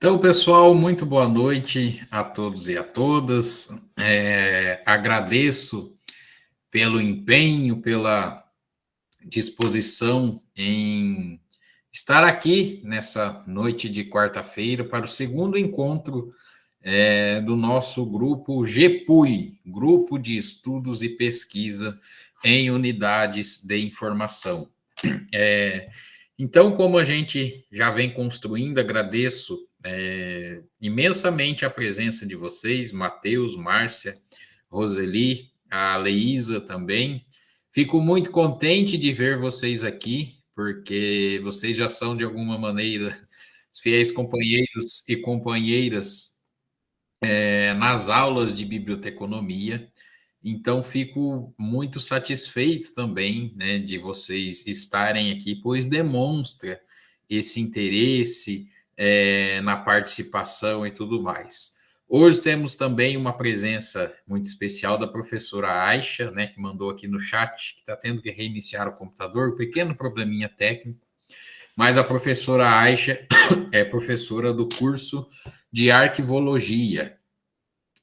Então, pessoal, muito boa noite a todos e a todas. Agradeço pelo empenho, pela disposição em estar aqui nessa noite de quarta-feira para o segundo encontro do nosso grupo GEPUI, Grupo de Estudos e Pesquisa em Unidades de Informação. Então, como a gente já vem construindo, agradeço imensamente a presença de vocês, Matheus, Márcia, Roseli, a Leísa também. Fico muito contente de ver vocês aqui, porque vocês já são, de alguma maneira, fiéis companheiros e companheiras nas aulas de biblioteconomia. Então, fico muito satisfeito também, né, de vocês estarem aqui, pois demonstra esse interesse na participação e tudo mais. Hoje temos também uma presença muito especial da professora Aisha, né, que mandou aqui no chat, que está tendo que reiniciar o computador, um pequeno probleminha técnico, mas a professora Aisha é professora do curso de arquivologia.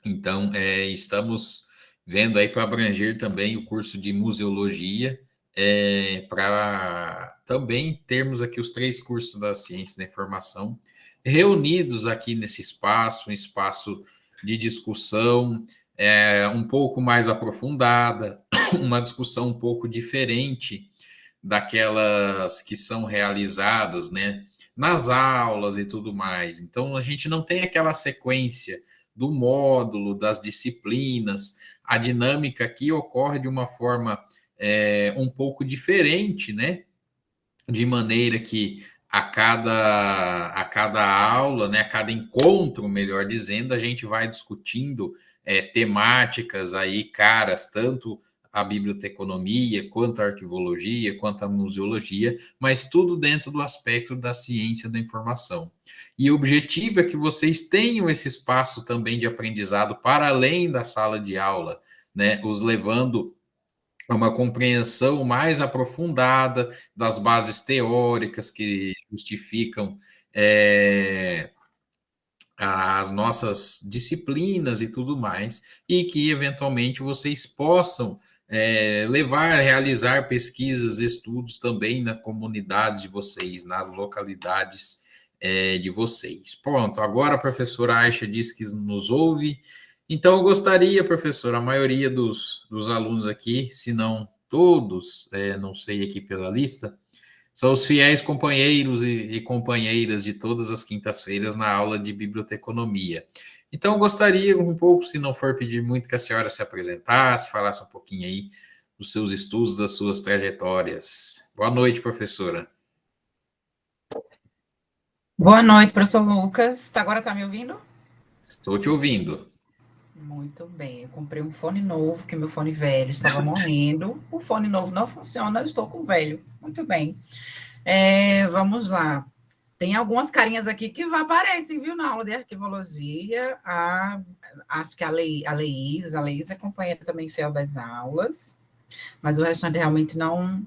Então, estamos vendo aí para abranger também o curso de museologia, para também termos aqui os 3 cursos da ciência da informação reunidos aqui nesse espaço, um espaço de discussão um pouco mais aprofundada, uma discussão um pouco diferente daquelas que são realizadas, né, nas aulas e tudo mais. Então, a gente não tem aquela sequência do módulo, das disciplinas. A dinâmica aqui ocorre de uma forma um pouco diferente, né? De maneira que a cada aula, né, a cada encontro, melhor dizendo, a gente vai discutindo temáticas aí caras, tanto a biblioteconomia, quanto a arquivologia, quanto a museologia, mas tudo dentro do aspecto da ciência da informação. E o objetivo é que vocês tenham esse espaço também de aprendizado para além da sala de aula, né, os levando a uma compreensão mais aprofundada das bases teóricas que justificam as nossas disciplinas e tudo mais, e que eventualmente vocês possam levar, realizar pesquisas, estudos também na comunidade de vocês, nas localidades de vocês. Pronto, agora a professora Aisha disse que nos ouve, então eu gostaria, professora, a maioria dos alunos aqui, se não todos, não sei aqui pela lista, são os fiéis companheiros e companheiras de todas as quintas-feiras na aula de biblioteconomia. Então, eu gostaria um pouco, se não for pedir muito, que a senhora se apresentasse, falasse um pouquinho aí dos seus estudos, das suas trajetórias. Boa noite, professora. Boa noite, professor Lucas. Agora está me ouvindo? Estou te ouvindo. Muito bem. Eu comprei um fone novo, que meu fone velho estava morrendo. O fone novo não funciona, eu estou com o velho. Muito bem. Vamos lá. Tem algumas carinhas aqui que aparecem, viu, na aula de arquivologia. Acho que a Leísa é companheira também fiel das aulas, mas o restante realmente não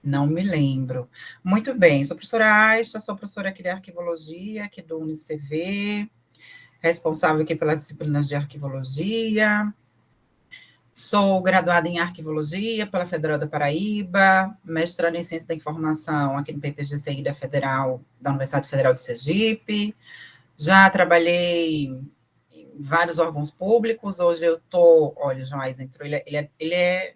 me lembro. Muito bem, sou professora Aisha, sou professora aqui de arquivologia, aqui do UniCV, responsável aqui pelas disciplinas de arquivologia. Sou graduada em arquivologia pela Federal da Paraíba, mestrando em ciência da informação aqui no PPGCI da Federal, da Universidade Federal de Sergipe. Já trabalhei em vários órgãos públicos. Hoje eu estou, olha, o Joás entrou, ele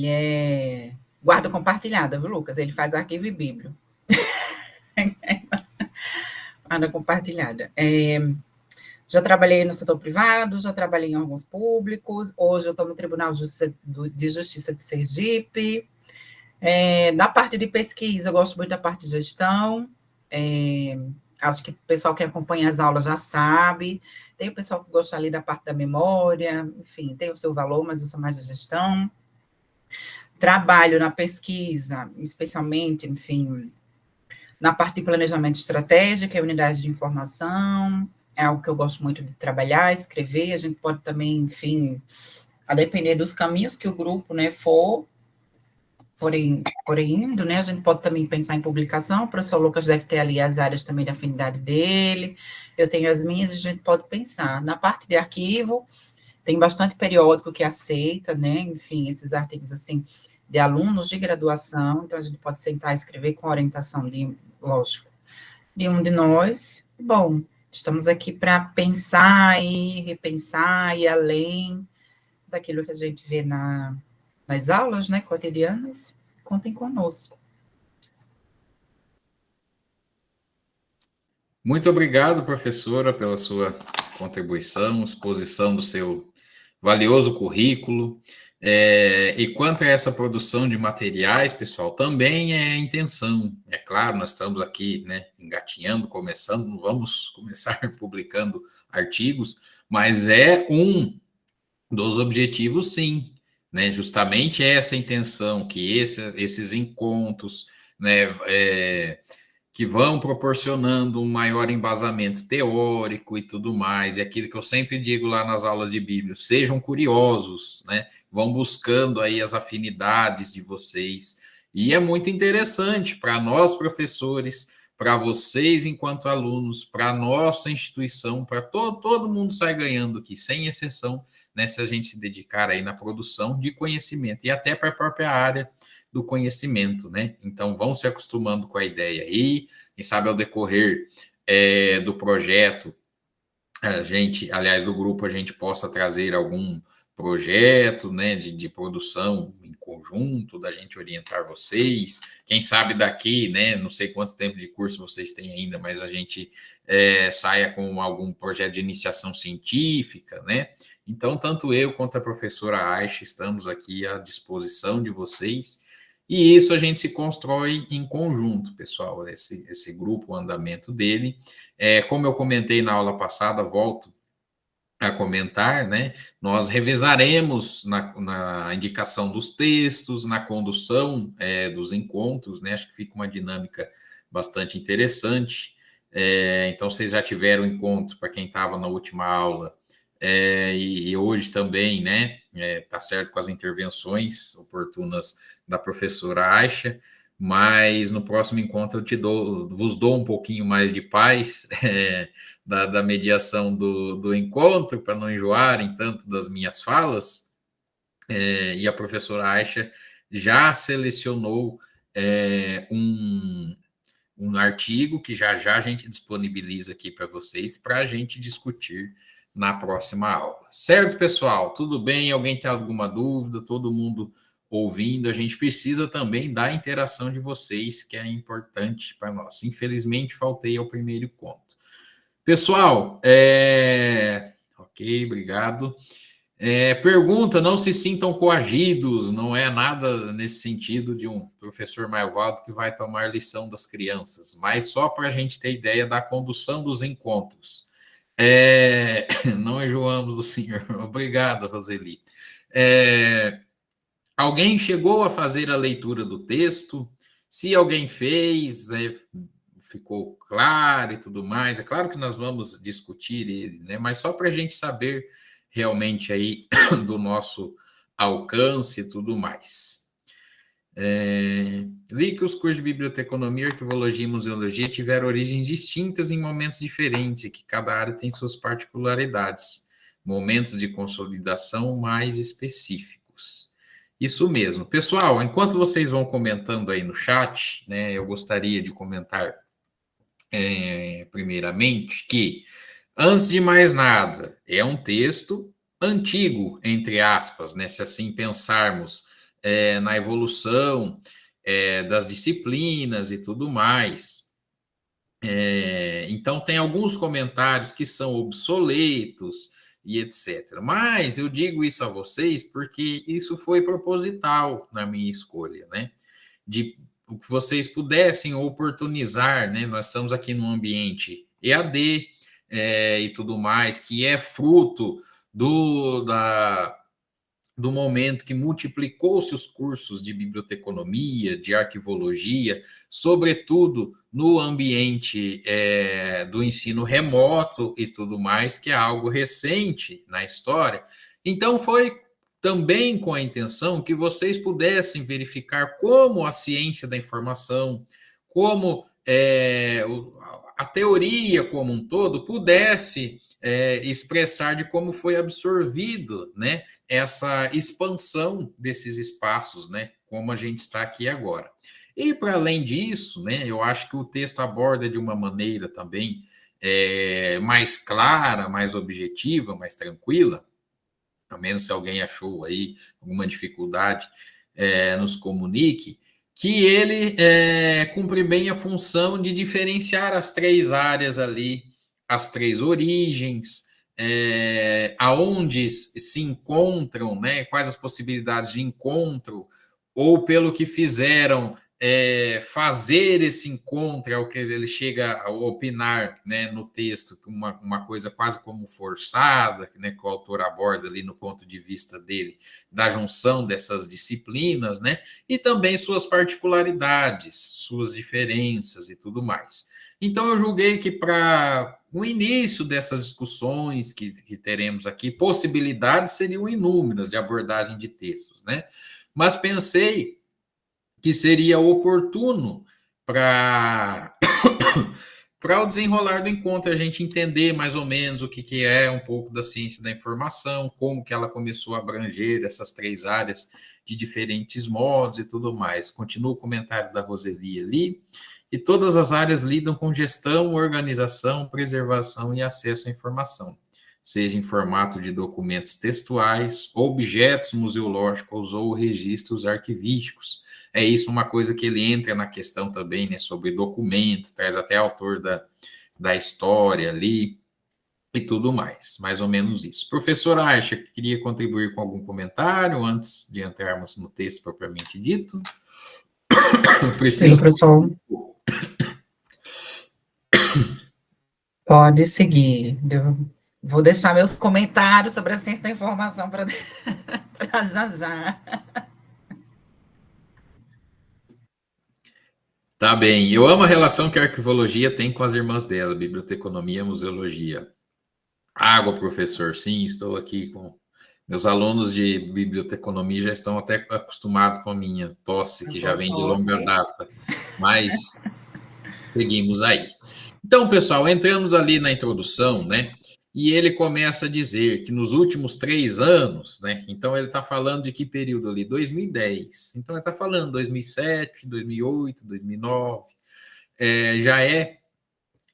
é guarda compartilhada, viu, Lucas? Ele faz arquivo e bíblio. Guarda compartilhada. Já trabalhei no setor privado, já trabalhei em órgãos públicos, hoje eu estou no Tribunal de Justiça de Sergipe. Na parte de pesquisa, eu gosto muito da parte de gestão, acho que o pessoal que acompanha as aulas já sabe, tem o pessoal que gosta ali da parte da memória, enfim, tem o seu valor, mas eu sou mais de gestão. Trabalho na pesquisa, especialmente, enfim, na parte de planejamento estratégico, unidade de informação, é algo que eu gosto muito de trabalhar, escrever. A gente pode também, enfim, a depender dos caminhos que o grupo, né, for forem indo, né, a gente pode também pensar em publicação, o professor Lucas deve ter ali as áreas também de afinidade dele, eu tenho as minhas, a gente pode pensar. Na parte de arquivo, tem bastante periódico que aceita, né, enfim, esses artigos, assim, de alunos de graduação, então a gente pode sentar e escrever com orientação de, lógico, de um de nós. Bom, estamos aqui para pensar e repensar e além daquilo que a gente vê nas aulas, né, cotidianas. Contem conosco. Muito obrigado, professora, pela sua contribuição, exposição do seu valioso currículo. E quanto a essa produção de materiais, pessoal, também é a intenção. É claro, nós estamos aqui, né, engatinhando, começando, não vamos começar publicando artigos, mas é um dos objetivos, sim, né? Justamente essa intenção, que esses encontros, né, que vão proporcionando um maior embasamento teórico e tudo mais, e aquilo que eu sempre digo lá nas aulas de Bíblia, sejam curiosos, né? Vão buscando aí as afinidades de vocês, e é muito interessante para nós, professores, para vocês enquanto alunos, para a nossa instituição, para todo mundo sai ganhando aqui, sem exceção, né, se a gente se dedicar aí na produção de conhecimento, e até para a própria área do conhecimento, né? Então, vão se acostumando com a ideia aí, quem sabe ao decorrer do projeto, a gente, aliás, do grupo, a gente possa trazer algum projeto, né, de produção em conjunto, da gente orientar vocês, quem sabe daqui, né, não sei quanto tempo de curso vocês têm ainda, mas a gente saia com algum projeto de iniciação científica, né, então tanto eu quanto a professora Aisha estamos aqui à disposição de vocês, e isso a gente se constrói em conjunto, pessoal, esse grupo, o andamento dele. Como eu comentei na aula passada, volto a comentar, né? Nós revisaremos na indicação dos textos, na condução dos encontros, né? Acho que fica uma dinâmica bastante interessante. Então, vocês já tiveram encontro, para quem estava na última aula, e hoje também, né? Tá certo com as intervenções oportunas da professora Aisha, mas no próximo encontro eu vos dou um pouquinho mais de paz da mediação do encontro, para não enjoarem tanto das minhas falas, e a professora Aisha já selecionou um artigo que já a gente disponibiliza aqui para vocês, para a gente discutir na próxima aula. Certo, pessoal? Tudo bem? Alguém tem alguma dúvida? Todo mundo ouvindo? A gente precisa também da interação de vocês, que é importante para nós. Infelizmente, faltei ao primeiro encontro. Pessoal, ok, obrigado. Pergunta, não se sintam coagidos, não é nada nesse sentido de um professor malvado que vai tomar lição das crianças, mas só para a gente ter ideia da condução dos encontros. Não enjoamos do senhor. Obrigado, Roseli. Alguém chegou a fazer a leitura do texto? Se alguém fez, ficou claro e tudo mais. É claro que nós vamos discutir ele, né? Mas só para a gente saber realmente aí do nosso alcance e tudo mais. Li que os cursos de biblioteconomia, arquivologia e museologia tiveram origens distintas em momentos diferentes e que cada área tem suas particularidades, momentos de consolidação mais específicos. Isso mesmo. Pessoal, enquanto vocês vão comentando aí no chat, né, eu gostaria de comentar primeiramente que, antes de mais nada, é um texto antigo, entre aspas, né, se assim pensarmos na evolução das disciplinas e tudo mais. Então, tem alguns comentários que são obsoletos e etc. Mas eu digo isso a vocês porque isso foi proposital na minha escolha, né? De que vocês pudessem oportunizar, né? Nós estamos aqui num ambiente EAD e tudo mais, que é fruto do momento que multiplicou-se os cursos de biblioteconomia, de arquivologia, sobretudo no ambiente do ensino remoto e tudo mais, que é algo recente na história. Então, foi também com a intenção que vocês pudessem verificar como a ciência da informação, como a teoria como um todo pudesse expressar de como foi absorvido, né, essa expansão desses espaços, né, como a gente está aqui agora. E, para além disso, né, eu acho que o texto aborda de uma maneira também mais clara, mais objetiva, mais tranquila, a menos se alguém achou aí alguma dificuldade, nos comunique, que ele cumpre bem a função de diferenciar as três áreas ali, as três origens, aonde se encontram, né, quais as possibilidades de encontro, ou pelo que fizeram fazer esse encontro, é o que ele chega a opinar, né, no texto, uma coisa quase como forçada, né, que o autor aborda ali no ponto de vista dele, da junção dessas disciplinas, né, e também suas particularidades, suas diferenças e tudo mais. Então, eu julguei que para o início dessas discussões que teremos aqui, possibilidades seriam inúmeras de abordagem de textos, né, mas pensei que seria oportuno para o desenrolar do encontro, a gente entender mais ou menos o que é um pouco da ciência da informação, como que ela começou a abranger essas três áreas de diferentes modos e tudo mais. Continua o comentário da Roseli ali. E todas as áreas lidam com gestão, organização, preservação e acesso à informação, seja em formato de documentos textuais, objetos museológicos ou registros arquivísticos. É isso uma coisa que ele entra na questão também, né, sobre documento, traz até autor da história ali e tudo mais ou menos isso. Professor Aisha, queria contribuir com algum comentário antes de entrarmos no texto propriamente dito? Sim, professor. Pode seguir. Eu vou deixar meus comentários sobre a ciência da informação para já já. Tá bem. Eu amo a relação que a arquivologia tem com as irmãs dela, biblioteconomia e museologia. Água, professor. Sim, estou aqui com... Meus alunos de biblioteconomia já estão até acostumados com a minha tosse, que já vem de longa data. Mas seguimos aí. Então, pessoal, entramos ali na introdução, né? E ele começa a dizer que nos últimos 3 anos, né? Então, ele está falando de que período ali? 2010. Então, ele está falando 2007, 2008, 2009. Já é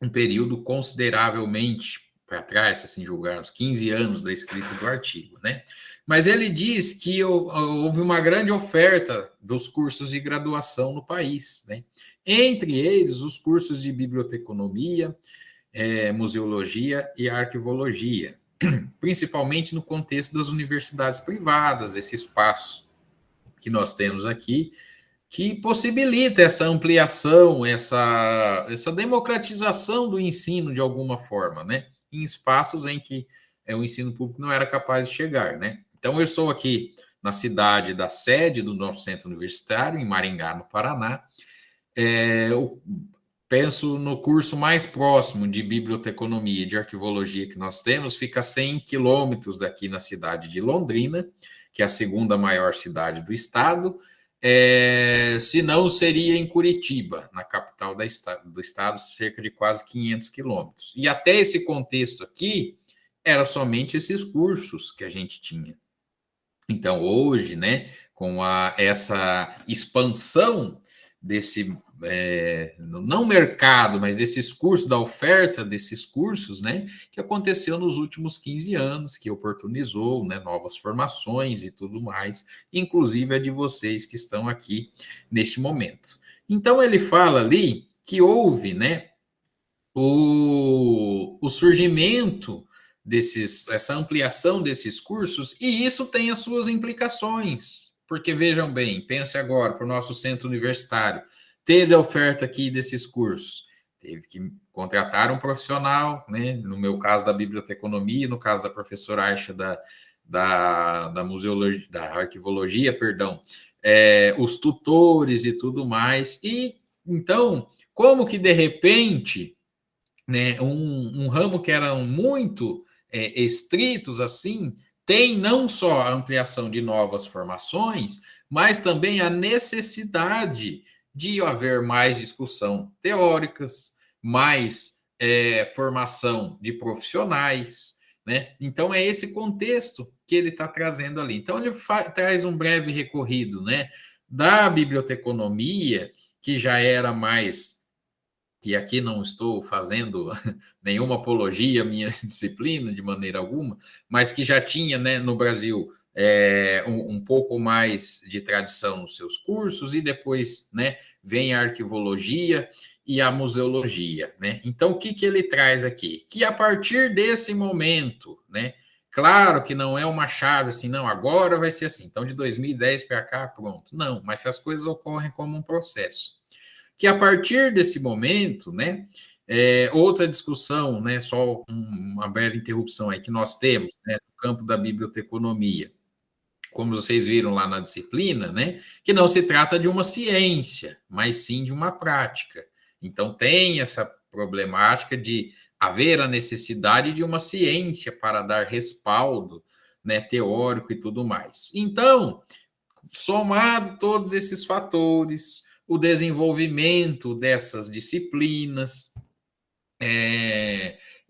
um período consideravelmente para trás, se assim julgarmos, 15 anos da escrita do artigo, né? Mas ele diz que houve uma grande oferta dos cursos de graduação no país, né? Entre eles, os cursos de biblioteconomia, museologia e arquivologia, principalmente no contexto das universidades privadas, esse espaço que nós temos aqui, que possibilita essa ampliação, essa democratização do ensino de alguma forma, né? Em espaços em que o ensino público não era capaz de chegar, né? Então, eu estou aqui na cidade da sede do nosso centro universitário, em Maringá, no Paraná. Eu penso no curso mais próximo de biblioteconomia e de arquivologia que nós temos, fica a 100 quilômetros daqui na cidade de Londrina, que é a segunda maior cidade do estado. Se não, seria em Curitiba, na capital do estado, cerca de quase 500 quilômetros. E até esse contexto aqui, era somente esses cursos que a gente tinha. Então, hoje, né, com essa expansão desse, não mercado, mas desses cursos, da oferta desses cursos, né, que aconteceu nos últimos 15 anos, que oportunizou, né, novas formações e tudo mais, inclusive a de vocês que estão aqui neste momento. Então, ele fala ali que houve, né, o surgimento essa ampliação desses cursos, e isso tem as suas implicações, porque vejam bem, pense agora para o nosso centro universitário, teve a oferta aqui desses cursos, teve que contratar um profissional, né? No meu caso da biblioteconomia, no caso da professora Aisha da museologia, da arquivologia, perdão, os tutores e tudo mais, e então, como que de repente, né, um ramo que eram muito estritos assim, tem não só a ampliação de novas formações, mas também a necessidade de haver mais discussão teóricas, mais formação de profissionais, né? Então, é esse contexto que ele está trazendo ali. Então, ele traz um breve recorrido, né, da biblioteconomia, que já era mais, e aqui não estou fazendo nenhuma apologia à minha disciplina, de maneira alguma, mas que já tinha, né, no Brasil um pouco mais de tradição nos seus cursos, e depois, né, vem a arquivologia e a museologia, né? Então, o que ele traz aqui? Que a partir desse momento, né, claro que não é uma chave assim, não, agora vai ser assim, então de 2010 para cá, pronto. Não, mas as coisas ocorrem como um processo. Que a partir desse momento, né, outra discussão, né, só uma breve interrupção aí que nós temos, né, no campo da biblioteconomia, como vocês viram lá na disciplina, né, que não se trata de uma ciência, mas sim de uma prática. Então, tem essa problemática de haver a necessidade de uma ciência para dar respaldo, né, teórico e tudo mais. Então, somado todos esses fatores, o desenvolvimento dessas disciplinas,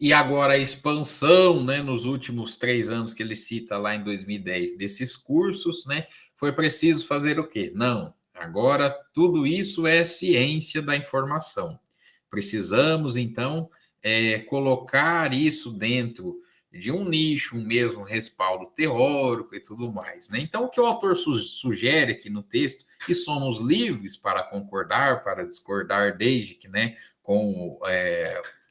e agora a expansão, né, nos últimos 3 anos que ele cita lá em 2010, desses cursos, né, foi preciso fazer o quê? Não, agora tudo isso é ciência da informação. Precisamos, então, colocar isso dentro de um nicho, um mesmo respaldo teórico e tudo mais, né? Então, o que o autor sugere aqui no texto, e somos livres para concordar, para discordar, desde que, né, com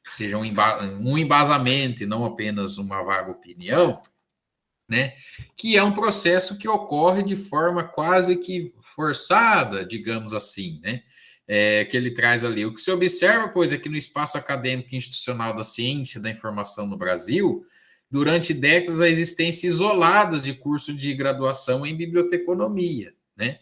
seja um embasamento e não apenas uma vaga opinião, né? Que é um processo que ocorre de forma quase que forçada, digamos assim, né? Que ele traz ali. O que se observa, pois, é que no espaço acadêmico e institucional da ciência da informação no Brasil, durante décadas, a existência isolada de curso de graduação em biblioteconomia, né?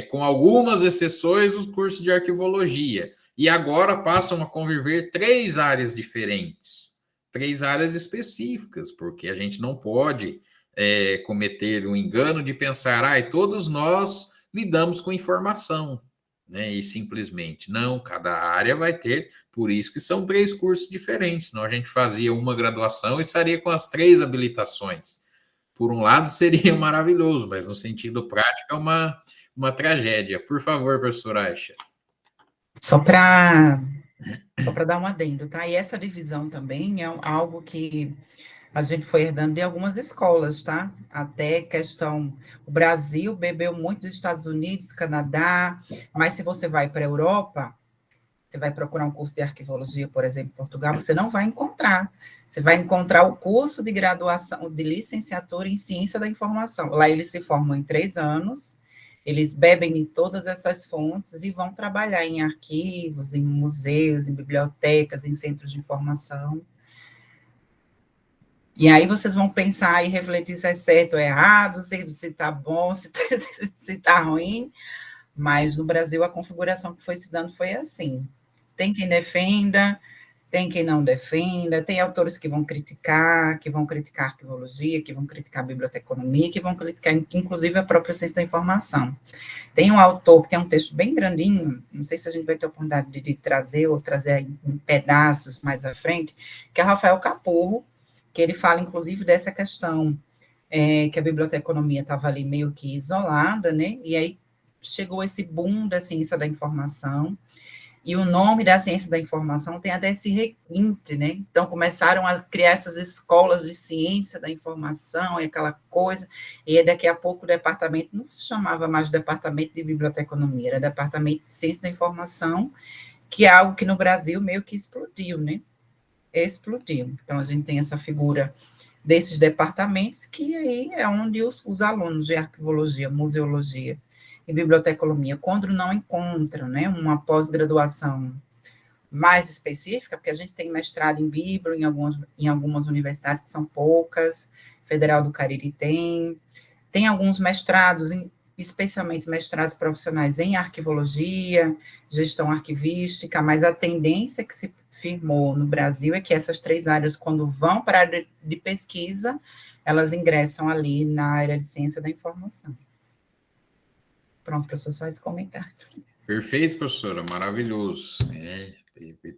Com algumas exceções, os cursos de arquivologia. E agora passam a conviver 3 áreas diferentes, 3 áreas específicas, porque a gente não pode cometer o engano de pensar, todos nós lidamos com informação, né? E simplesmente, não, cada área vai ter, por isso que são 3 cursos diferentes, senão a gente fazia uma graduação e estaria com as 3 habilitações. Por um lado, seria maravilhoso, mas no sentido prático é uma tragédia. Por favor, professor Aisha. Só para dar um adendo, tá? E essa divisão também é algo que a gente foi herdando de algumas escolas, tá? Até questão, o Brasil bebeu muito dos Estados Unidos, Canadá, mas se você vai para a Europa, você vai procurar um curso de arquivologia, por exemplo, em Portugal, você não vai encontrar. Você vai encontrar o curso de graduação, de licenciatura em ciência da informação. Lá eles se formam em 3 anos, eles bebem em todas essas fontes e vão trabalhar em arquivos, em museus, em bibliotecas, em centros de informação. E aí vocês vão pensar e refletir se é certo ou errado, se está bom, se está ruim, mas no Brasil a configuração que foi se dando foi assim. Tem quem defenda, tem quem não defenda, tem autores que vão criticar arquivologia, que vão criticar a biblioteconomia, que vão criticar, inclusive, a própria ciência da informação. Tem um autor que tem um texto bem grandinho, não sei se a gente vai ter a oportunidade de trazer, ou trazer em pedaços mais à frente, que é Rafael Capurro, que ele fala, inclusive, dessa questão, que a biblioteconomia estava ali meio que isolada, né, e aí chegou esse boom da ciência da informação, e o nome da ciência da informação tem até esse requinte, né? Então, começaram a criar essas escolas de ciência da informação e aquela coisa, e daqui a pouco o departamento não se chamava mais departamento de biblioteconomia, era departamento de ciência da informação, que é algo que no Brasil meio que explodiu, né? Explodiu. Então, a gente tem essa figura desses departamentos, que aí é onde os alunos de arquivologia, museologia, e biblioteconomia, quando não encontram, né, uma pós-graduação mais específica, porque a gente tem mestrado em Bíblia em algumas universidades, que são poucas, Federal do Cariri tem alguns mestrados, especialmente mestrados profissionais em arquivologia, gestão arquivística, mas a tendência que se firmou no Brasil é que essas 3 áreas, quando vão para a área de pesquisa, elas ingressam ali na área de ciência da informação. Pronto, professor, só esse comentário. Perfeito, professora, maravilhoso.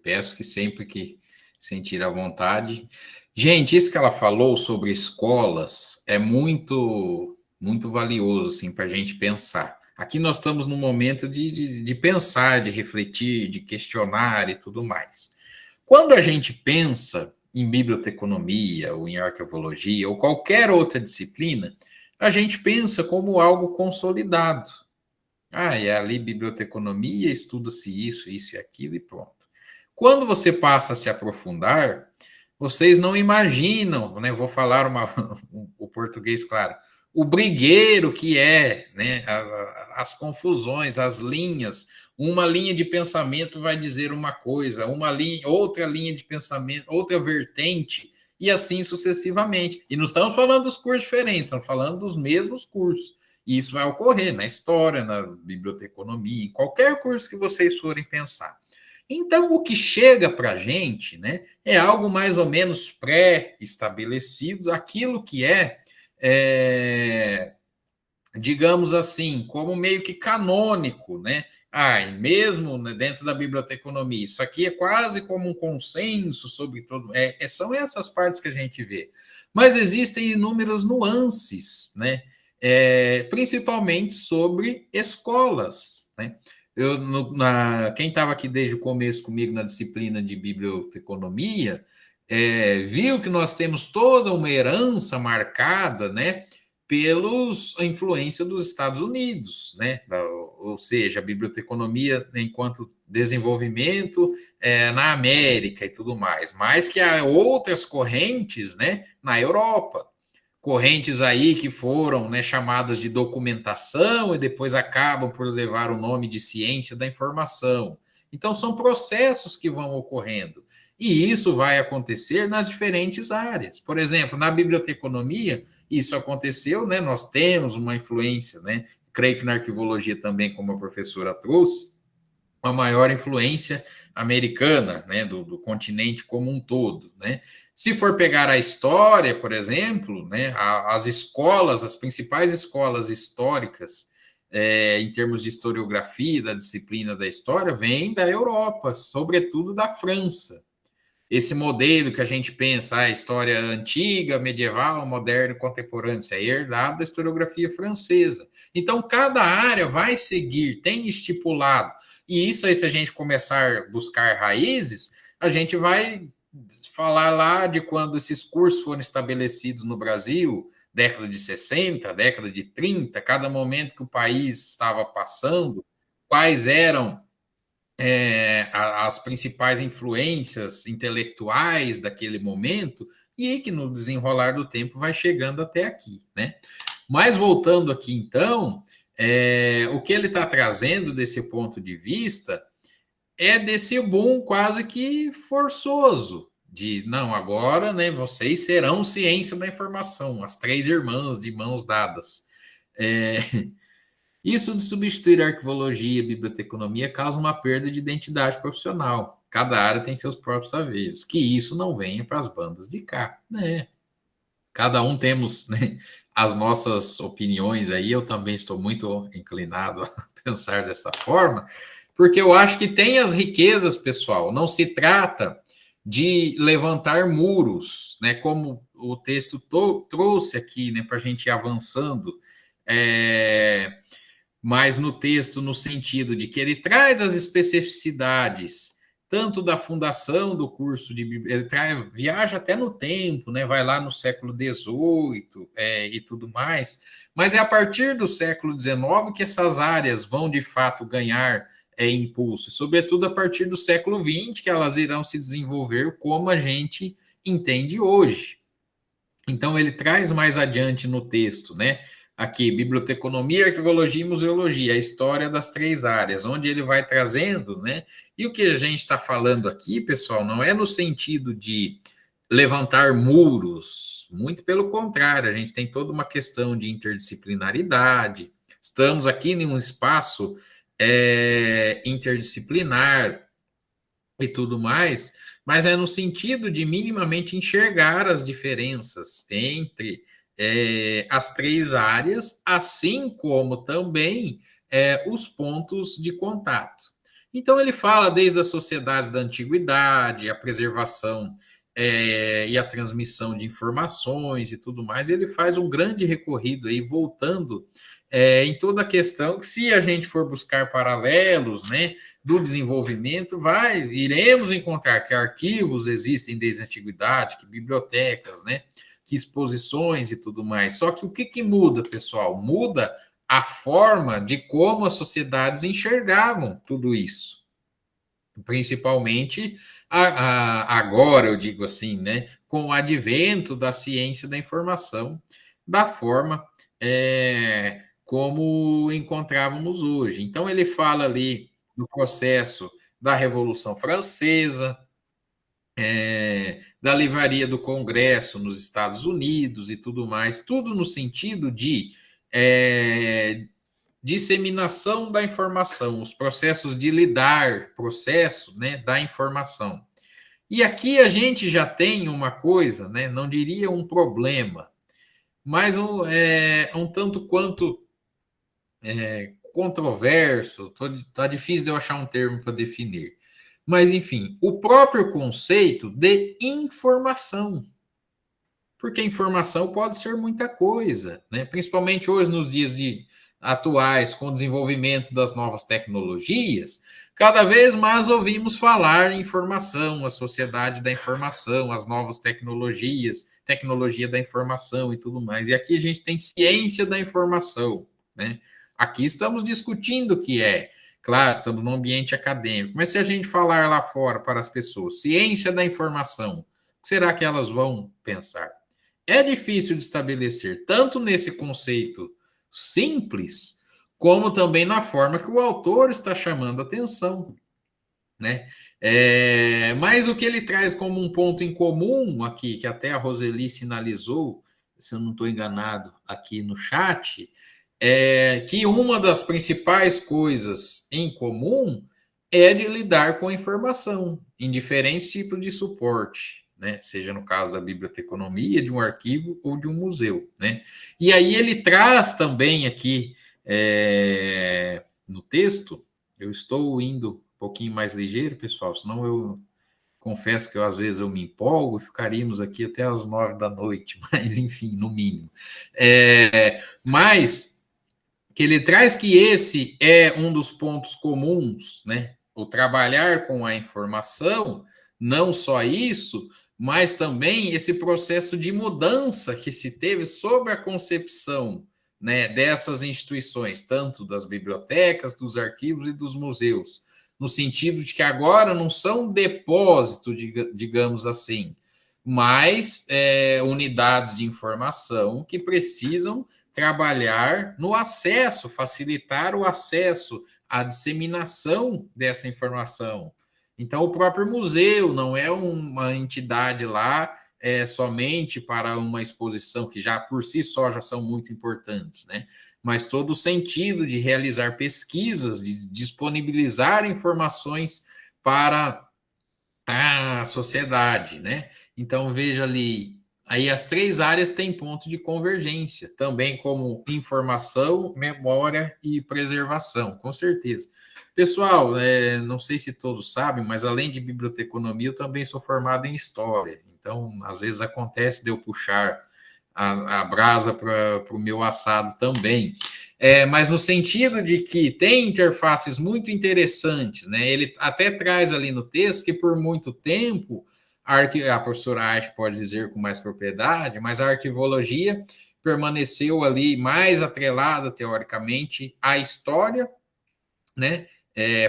Peço que sempre que sentir a vontade. Gente, isso que ela falou sobre escolas é muito, muito valioso assim, para a gente pensar. Aqui nós estamos num momento de pensar, de refletir, de questionar e tudo mais. Quando a gente pensa em biblioteconomia, ou em arqueologia, ou qualquer outra disciplina, a gente pensa como algo consolidado. É ali biblioteconomia, estuda-se isso, isso e aquilo e pronto. Quando você passa a se aprofundar, vocês não imaginam, né? Vou falar o português claro, o brigueiro que é, né? As confusões, as linhas. Uma linha de pensamento vai dizer uma coisa, outra linha de pensamento, outra vertente, e assim sucessivamente. E não estamos falando dos cursos diferentes, estamos falando dos mesmos cursos. E isso vai ocorrer na história, na biblioteconomia, em qualquer curso que vocês forem pensar. Então, o que chega para a gente, né, é algo mais ou menos pré-estabelecido, aquilo que digamos assim, como meio que canônico, né? E mesmo dentro da biblioteconomia, isso aqui é quase como um consenso sobre todo. São essas partes que a gente vê. Mas existem inúmeras nuances, né? Principalmente sobre escolas, né? Quem estava aqui desde o começo comigo na disciplina de biblioteconomia, viu que nós temos toda uma herança marcada, né, a influência dos Estados Unidos, né? Ou seja, a biblioteconomia enquanto desenvolvimento na América e tudo mais, mas que há outras correntes, né, na Europa. Correntes aí que foram, né, chamadas de documentação e depois acabam por levar o nome de ciência da informação. Então, são processos que vão ocorrendo. E isso vai acontecer nas diferentes áreas. Por exemplo, na biblioteconomia, isso aconteceu, né? Nós temos uma influência, né? Creio que na arquivologia também, como a professora trouxe, uma maior influência americana, né, do continente como um todo, né? Se for pegar a história, por exemplo, né, as escolas, as principais escolas históricas, em termos de historiografia, da disciplina da história, vêm da Europa, sobretudo da França. Esse modelo que a gente pensa, a história antiga, medieval, moderna e contemporânea, isso é herdado da historiografia francesa. Então, cada área vai seguir, tem estipulado. E isso aí, se a gente começar a buscar raízes, a gente vai falar lá de quando esses cursos foram estabelecidos no Brasil, década de 60, década de 30, cada momento que o país estava passando, quais eram as principais influências intelectuais daquele momento, e que no desenrolar do tempo vai chegando até aqui, né? Mas voltando aqui, então, o que ele está trazendo desse ponto de vista é desse boom quase que forçoso, de, não, agora, né, vocês serão ciência da informação, as três irmãs de mãos dadas. Isso de substituir a arquivologia e biblioteconomia causa uma perda de identidade profissional. Cada área tem seus próprios saberes. Que isso não venha para as bandas de cá, né? Cada um temos, né, as nossas opiniões aí. Eu também estou muito inclinado a pensar dessa forma, porque eu acho que tem as riquezas, pessoal. Não se trata de levantar muros, né? Como o texto trouxe aqui, né, para a gente ir avançando. Mas no texto, no sentido de que ele traz as especificidades, tanto da fundação do curso de ele viaja até no tempo, né? Vai lá no século XVIII e tudo mais, mas é a partir do século XIX que essas áreas vão de fato ganhar impulso, sobretudo a partir do século XX, que elas irão se desenvolver como a gente entende hoje. Então, ele traz mais adiante no texto, né? Aqui, biblioteconomia, arquivologia e museologia, a história das três áreas, onde ele vai trazendo, né? E o que a gente está falando aqui, pessoal, não é no sentido de levantar muros, muito pelo contrário, a gente tem toda uma questão de interdisciplinaridade, estamos aqui em um espaço interdisciplinar, e tudo mais, mas é no sentido de minimamente enxergar as diferenças entre as três áreas, assim como também os pontos de contato. Então, ele fala desde as sociedades da antiguidade, a preservação e a transmissão de informações e tudo mais. Ele faz um grande recorrido aí, voltando em toda a questão que, se a gente for buscar paralelos, né, do desenvolvimento, iremos encontrar que arquivos existem desde a antiguidade, que bibliotecas, né, que exposições e tudo mais. Só que o que muda, pessoal? Muda a forma de como as sociedades enxergavam tudo isso. Principalmente agora, eu digo assim, né, com o advento da ciência da informação, da forma como encontrávamos hoje. Então, ele fala ali do processo da Revolução Francesa, da livraria do Congresso nos Estados Unidos e tudo mais, tudo no sentido de disseminação da informação, os processos de lidar, processo, né, da informação. E aqui a gente já tem uma coisa, né, não diria um problema, mas um tanto quanto controverso, tá difícil de eu achar um termo para definir. Mas, enfim, o próprio conceito de informação. Porque informação pode ser muita coisa, né? Principalmente hoje, nos dias atuais, com o desenvolvimento das novas tecnologias, cada vez mais ouvimos falar em informação, a sociedade da informação, as novas tecnologias, tecnologia da informação e tudo mais. E aqui a gente tem ciência da informação, né? Aqui estamos discutindo o que é. Claro, estamos num ambiente acadêmico, mas se a gente falar lá fora para as pessoas, ciência da informação, o que será que elas vão pensar? É difícil de estabelecer, tanto nesse conceito simples, como também na forma que o autor está chamando a atenção, né? Mas o que ele traz como um ponto em comum aqui, que até a Roseli sinalizou, se eu não estou enganado, aqui no chat, é que uma das principais coisas em comum é de lidar com a informação em diferentes tipos de suporte, né? Seja no caso da biblioteconomia, de um arquivo ou de um museu, né? E aí ele traz também aqui no texto, eu estou indo um pouquinho mais ligeiro, pessoal, senão eu confesso que às vezes eu me empolgo, ficaríamos aqui até as 9 da noite, mas enfim, no mínimo. Mas que ele traz que esse é um dos pontos comuns, né? O trabalhar com a informação, não só isso, mas também esse processo de mudança que se teve sobre a concepção, né, dessas instituições, tanto das bibliotecas, dos arquivos e dos museus, no sentido de que agora não são depósitos, digamos assim, mas unidades de informação que precisam trabalhar no acesso, facilitar o acesso à disseminação dessa informação. Então, o próprio museu não é uma entidade lá somente para uma exposição, que já por si só já são muito importantes, né? Mas todo o sentido de realizar pesquisas, de disponibilizar informações para a sociedade, né? Então, veja ali, aí as três áreas têm ponto de convergência, também como informação, memória e preservação, com certeza. Pessoal, não sei se todos sabem, mas além de biblioteconomia, eu também sou formado em história. Então, às vezes acontece de eu puxar a brasa para o meu assado também. Mas no sentido de que tem interfaces muito interessantes, né? Ele até traz ali no texto que por muito tempo a professora Aich pode dizer com mais propriedade, mas a arquivologia permaneceu ali mais atrelada, teoricamente, à história, né?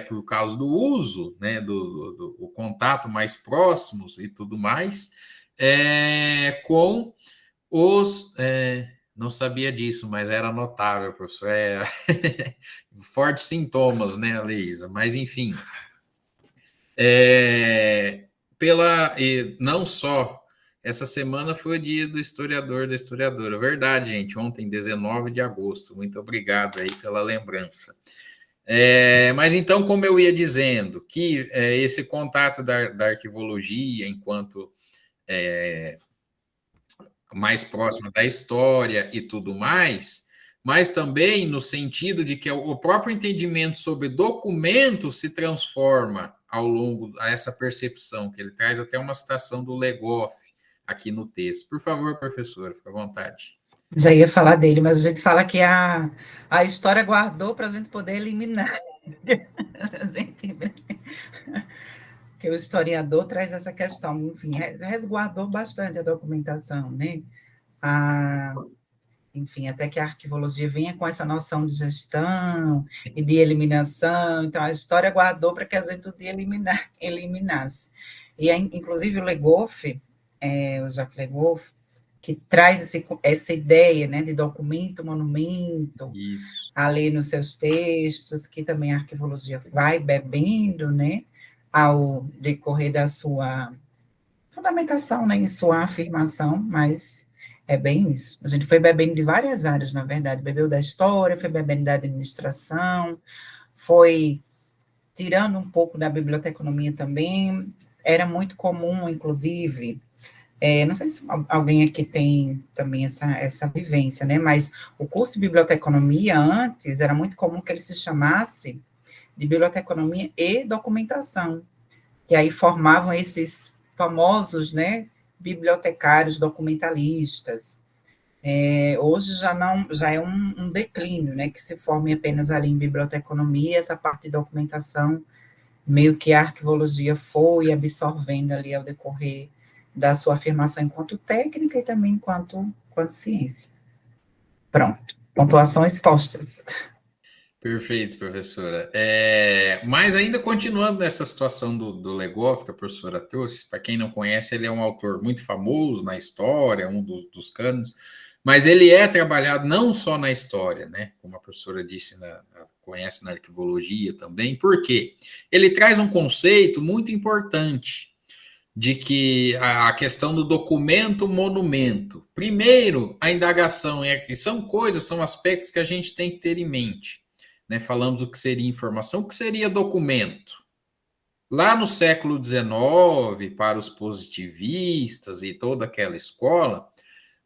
Por causa do uso, né? Do contato mais próximos e tudo mais, com os... não sabia disso, mas era notável, professor. Fortes sintomas, né, Leísa? Mas, enfim, não só essa semana foi o dia do historiador, da historiadora. Verdade, gente, ontem, 19 de agosto. Muito obrigado aí pela lembrança. Mas então, como eu ia dizendo, que esse contato da arquivologia enquanto mais próxima da história e tudo mais, mas também no sentido de que o próprio entendimento sobre documento se transforma ao longo a essa percepção, que ele traz até uma citação do Legoff aqui no texto. Por favor, professora, fica à vontade. Já ia falar dele, mas a gente fala que a história guardou para a gente poder eliminar. A gente, que o historiador traz essa questão, enfim, resguardou bastante a documentação, né? Enfim, até que a arquivologia venha com essa noção de gestão e de eliminação, então a história guardou para que a gente podia eliminasse. E, inclusive, o Legoff, o Jacques Legoff, que traz essa ideia, né, de documento, monumento, Isso. ali nos seus textos, que também a arquivologia vai bebendo, né, ao decorrer da sua fundamentação, né, em sua afirmação, mas é bem isso. A gente foi bebendo de várias áreas, na verdade, bebeu da história, foi bebendo da administração, foi tirando um pouco da biblioteconomia também. Era muito comum, inclusive, não sei se alguém aqui tem também essa vivência, né, mas o curso de biblioteconomia antes era muito comum que ele se chamasse de biblioteconomia e documentação, que aí formavam esses famosos, né, bibliotecários documentalistas. Hoje já é um declínio, né, que se forme apenas ali em biblioteconomia, essa parte de documentação, meio que a arquivologia foi absorvendo ali ao decorrer da sua afirmação enquanto técnica e também enquanto ciência. Pronto, pontuações postas. Perfeito, professora. Mas ainda continuando nessa situação do Legoff, que a professora trouxe, para quem não conhece, ele é um autor muito famoso na história, um dos cânones, mas ele é trabalhado não só na história, né? Como a professora disse, conhece na arquivologia também. Por quê? Ele traz um conceito muito importante de que a questão do documento-monumento. Primeiro, a indagação, e são aspectos que a gente tem que ter em mente. Né? Falamos o que seria informação, o que seria documento. Lá no século XIX, para os positivistas e toda aquela escola,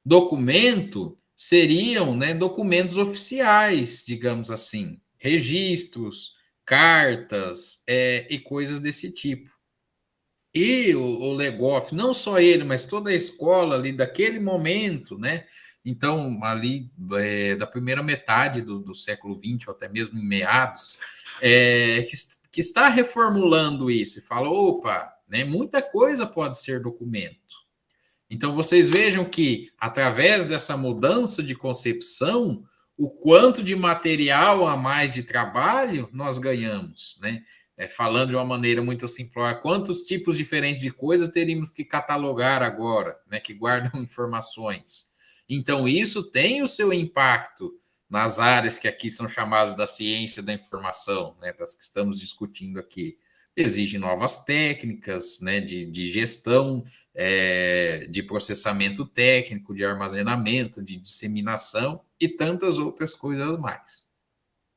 documento seriam, né, documentos oficiais, digamos assim, registros, cartas e coisas desse tipo. E o Legoff, não só ele, mas toda a escola ali daquele momento, né? Então, ali da primeira metade do século XX, ou até mesmo em meados, que está reformulando isso e fala: opa, né, muita coisa pode ser documento. Então, vocês vejam que, através dessa mudança de concepção, o quanto de material a mais de trabalho nós ganhamos, né? Falando de uma maneira muito simplória, quantos tipos diferentes de coisas teríamos que catalogar agora, né, que guardam informações. Então, isso tem o seu impacto nas áreas que aqui são chamadas da ciência da informação, né, das que estamos discutindo aqui. Exige novas técnicas, né, de gestão, de processamento técnico, de armazenamento, de disseminação e tantas outras coisas mais.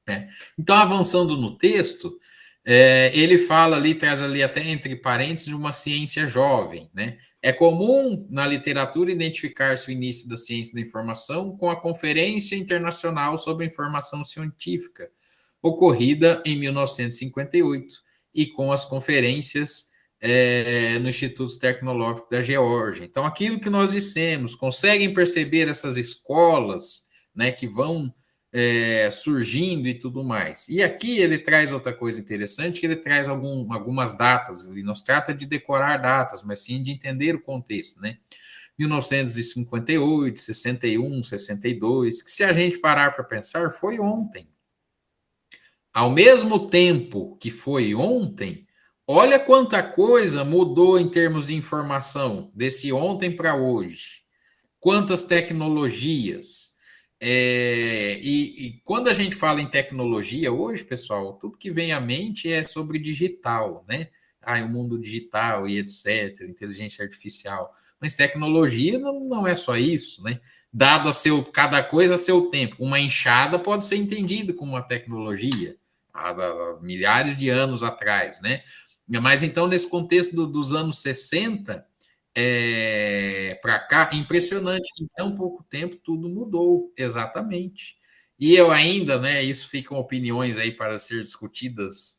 Né? Então, avançando no texto, ele fala ali, traz ali até entre parênteses, de uma ciência jovem. Né? É comum na literatura identificar-se o início da ciência da informação com a Conferência Internacional sobre a Informação Científica, ocorrida em 1958, e com as conferências no Instituto Tecnológico da Geórgia. Então, aquilo que nós dissemos, conseguem perceber essas escolas, né, que vão surgindo e tudo mais. E aqui ele traz outra coisa interessante, que ele traz algumas datas, ele não se trata de decorar datas, mas sim de entender o contexto, né? 1958, 61, 62, que se a gente parar para pensar, foi ontem. Ao mesmo tempo que foi ontem, olha quanta coisa mudou em termos de informação, desse ontem para hoje. Quantas tecnologias. E quando a gente fala em tecnologia hoje, pessoal, tudo que vem à mente é sobre digital, né? O mundo digital e etc., inteligência artificial. Mas tecnologia não é só isso, né? Dado cada coisa a seu tempo. Uma enxada pode ser entendida como uma tecnologia. há milhares de anos atrás, né? Mas então, nesse contexto dos anos 60 para cá, impressionante que em tão pouco tempo tudo mudou, exatamente. E eu ainda, né, isso ficam opiniões aí para ser discutidas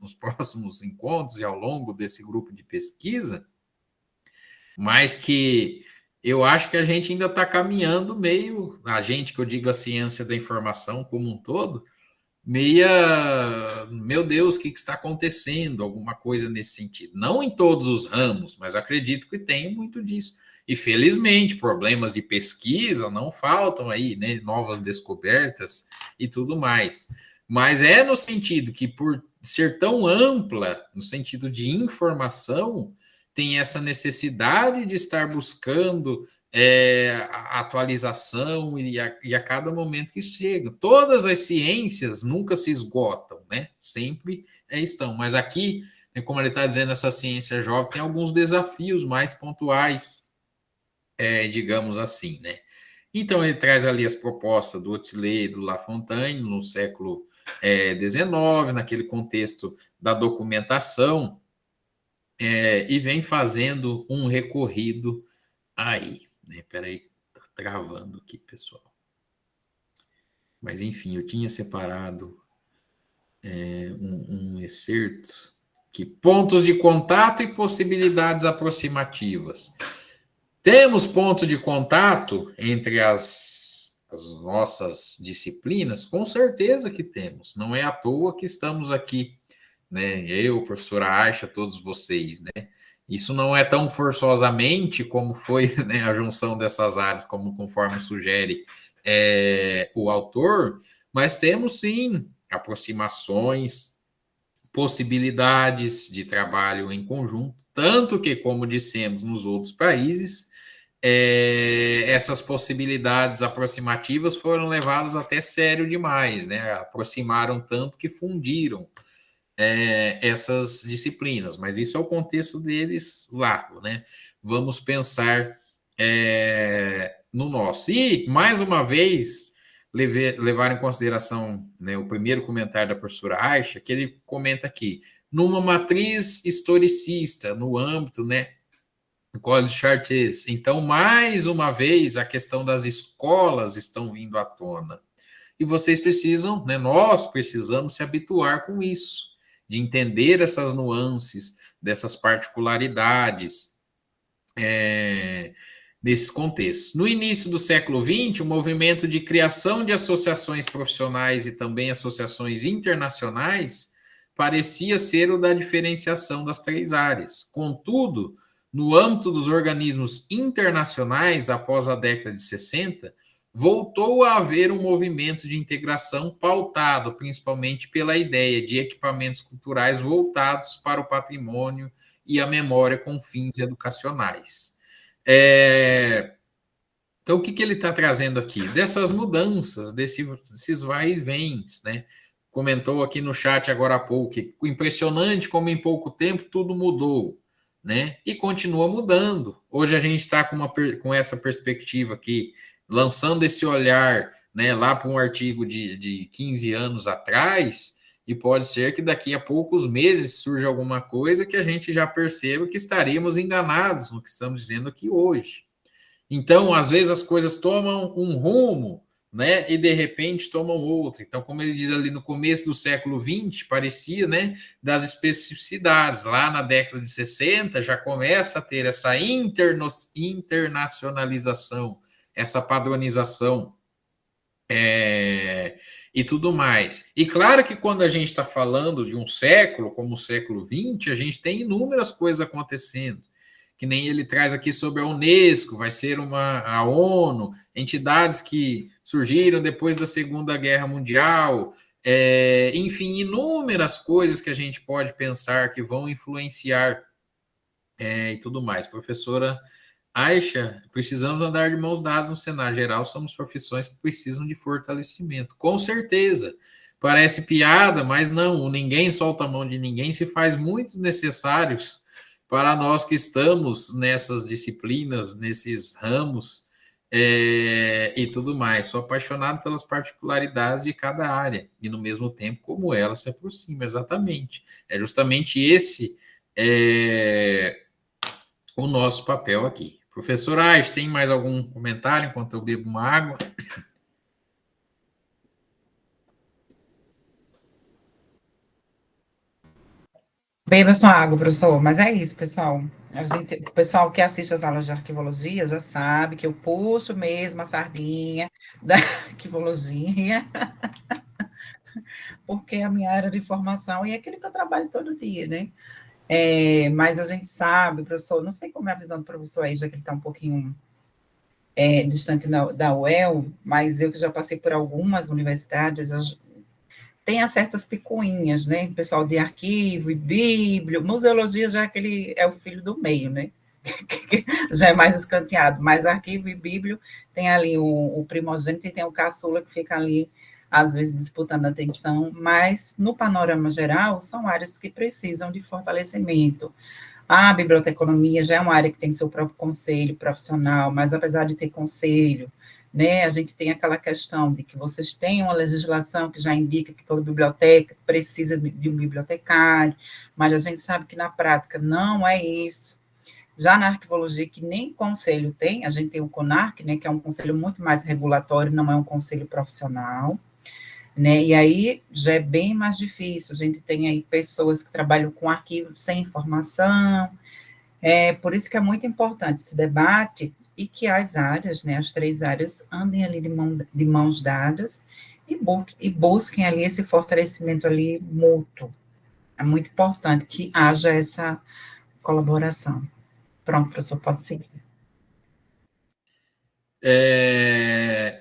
nos próximos encontros e ao longo desse grupo de pesquisa, mas que eu acho que a gente ainda está caminhando meio, a gente que eu digo a ciência da informação como um todo, meu Deus, o que está acontecendo? Alguma coisa nesse sentido. Não em todos os ramos, mas acredito que tem muito disso. E felizmente, problemas de pesquisa não faltam aí, né? Novas descobertas e tudo mais. Mas é no sentido que, por ser tão ampla, no sentido de informação, tem essa necessidade de estar buscando a atualização e a cada momento que chega. Todas as ciências nunca se esgotam, né? Sempre estão. Mas aqui, como ele está dizendo, essa ciência jovem tem alguns desafios mais pontuais, digamos assim, né? Então, ele traz ali as propostas do Otillet e do Lafontaine no século XIX, naquele contexto da documentação, e vem fazendo um recorrido aí. Peraí, tá travando aqui, pessoal. Mas, enfim, eu tinha separado um excerto que pontos de contato e possibilidades aproximativas. Temos ponto de contato entre as nossas disciplinas? Com certeza que temos. Não é à toa que estamos aqui, né? Eu, professora Aisha, todos vocês, né? Isso não é tão forçosamente como foi, né, a junção dessas áreas, como conforme sugere o autor, mas temos sim aproximações, possibilidades de trabalho em conjunto, tanto que, como dissemos nos outros países, essas possibilidades aproximativas foram levadas até sério demais, né? Aproximaram tanto que fundiram essas disciplinas, mas isso é o contexto deles lá, né? Vamos pensar no nosso. E, mais uma vez, levar em consideração, né, o primeiro comentário da professora Aisha, que ele comenta aqui, numa matriz historicista, no âmbito, né, do College Chartiers. Então, mais uma vez, a questão das escolas estão vindo à tona. E vocês precisam, né, nós precisamos se habituar com isso, de entender essas nuances, dessas particularidades nesses contextos. No início do século XX, o movimento de criação de associações profissionais e também associações internacionais parecia ser o da diferenciação das três áreas. Contudo, no âmbito dos organismos internacionais, após a década de 60, voltou a haver um movimento de integração pautado principalmente pela ideia de equipamentos culturais voltados para o patrimônio e a memória com fins educacionais. Então, o que ele está trazendo aqui? Dessas mudanças, desses vai e vens, né? Comentou aqui no chat agora há pouco, que impressionante como em pouco tempo tudo mudou, né? E continua mudando. Hoje a gente está com essa perspectiva aqui, lançando esse olhar, né, lá para um artigo de 15 anos atrás, e pode ser que daqui a poucos meses surja alguma coisa que a gente já perceba que estaríamos enganados no que estamos dizendo aqui hoje. Então, às vezes as coisas tomam um rumo, né, e de repente tomam outro. Então, como ele diz ali no começo do século XX, parecia, né, das especificidades. Lá na década de 60 já começa a ter essa internacionalização, essa padronização e tudo mais. E claro que quando a gente está falando de um século, como o século XX, a gente tem inúmeras coisas acontecendo, que nem ele traz aqui sobre a Unesco, vai ser a ONU, entidades que surgiram depois da Segunda Guerra Mundial, enfim, inúmeras coisas que a gente pode pensar que vão influenciar e tudo mais. Professora Aisha, precisamos andar de mãos dadas no cenário geral, somos profissões que precisam de fortalecimento. Com certeza. Parece piada, mas não, ninguém solta a mão de ninguém, se faz muitos necessários para nós que estamos nessas disciplinas, nesses ramos, e tudo mais. Sou apaixonado pelas particularidades de cada área e, no mesmo tempo, como ela se aproxima, exatamente. É justamente esse o nosso papel aqui. Professor Aires, tem mais algum comentário enquanto eu bebo uma água? Beba sua água, professor. Mas é isso, pessoal. O pessoal que assiste às aulas de arquivologia já sabe que eu puxo mesmo a sardinha da arquivologia, porque é a minha área de formação e é aquilo que eu trabalho todo dia, né? Mas a gente sabe, professor, não sei como é a visão do professor aí, já que ele está um pouquinho distante da UEL, mas eu que já passei por algumas universidades, tem as certas picuinhas, né? Pessoal de arquivo e bíblio, museologia já é aquele é o filho do meio, né? Já é mais escanteado, mas arquivo e bíblio tem ali o primogênito e tem o caçula que fica ali, às vezes, disputando a atenção, mas no panorama geral, são áreas que precisam de fortalecimento. A biblioteconomia já é uma área que tem seu próprio conselho profissional, mas apesar de ter conselho, né, a gente tem aquela questão de que vocês têm uma legislação que já indica que toda biblioteca precisa de um bibliotecário, mas a gente sabe que na prática não é isso. Já na arquivologia, que nem conselho tem, a gente tem o CONARC, né, que é um conselho muito mais regulatório, não é um conselho profissional, né? E aí já é bem mais difícil. A gente tem aí pessoas que trabalham com arquivos sem informação. Por isso que é muito importante esse debate e que as áreas, né, as três áreas, andem ali de mãos dadas e busquem ali esse fortalecimento ali mútuo. É muito importante que haja essa colaboração. Pronto, professor, pode seguir.